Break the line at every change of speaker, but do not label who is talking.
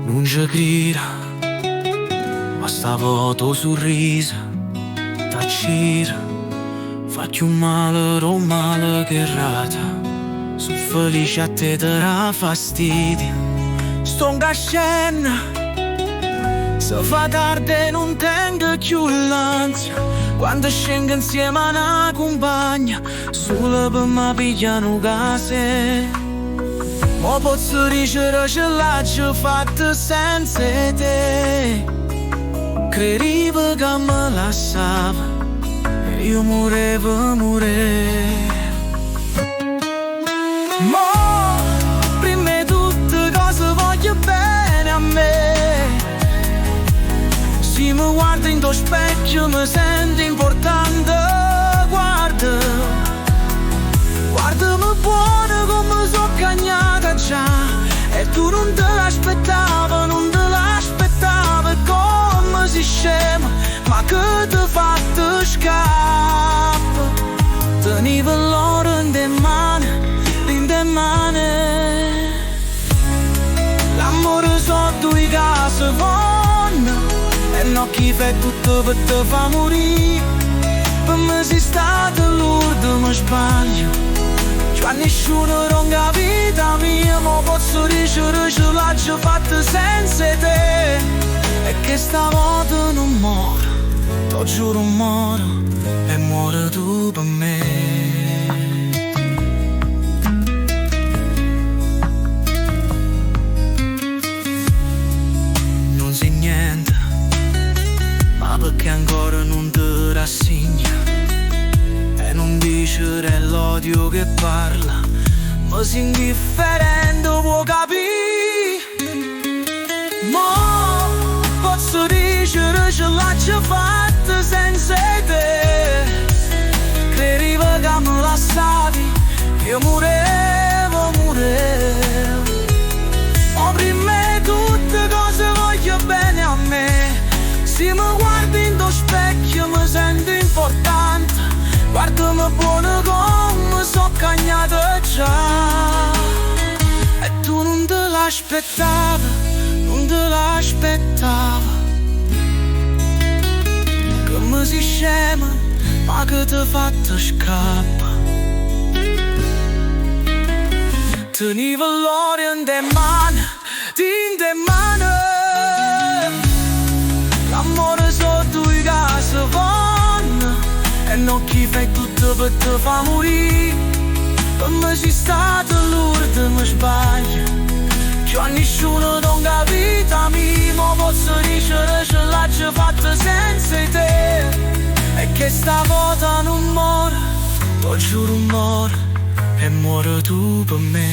non ci grida, ma stavo tuo sorriso, t'accira, faccio un male, un male che rata, sono felice a te darà fastidio, sto in scena, se fa tardi non tengo più l'ansia, quando scendo insieme a una compagna, solo per me pigliano case. Ma posso dire che l'ho fatto senza te, credevo che mi lasciava e io morevo. Ma prima di tutte cose voglio bene a me, se mi guardo in tuo specchio mi sento importante, guardami buono come so cagnata già, e tu non te l'aspettava, come si scema, ma che ti fatto scappa, tenevo l'oro in te mani, l'amore sotto i case vanno, e non chi fa tutto per te fa morire, per me sei stato l'urdo, mi sbaglio, ma nessuno ronca vita mia, ma posso dire che l'ho fatta senza te, e che stavolta non muoro, t'ho giuro muoro, e muore tu per me. Non sei niente, ma perché ancora non ti rassegna, e non dice l'odio che parla, ma sei indifferente, può capire. Ma posso dire che l'ho fatta senza te, credevo che mi lasciavi, io morevo. Ma prima di tutte cose voglio bene a me, se mi guardi in tuo specchio mi sento importante, guardami buono come so cagnata già, e tu non te l'aspettava, come si scema, ma che ti fatto scappa, tenevo l'oro in te mani, l'amore sotto i casi vanno, e non chi fai tutto per te fa morire, per me sei stato l'urdo, mi sbaglio, c'ho nessuno ronca vita mia, ma posso dire che l'ho fatta senza te, e che stavolta non muore, t'ho giuro muore, e muore tu per me.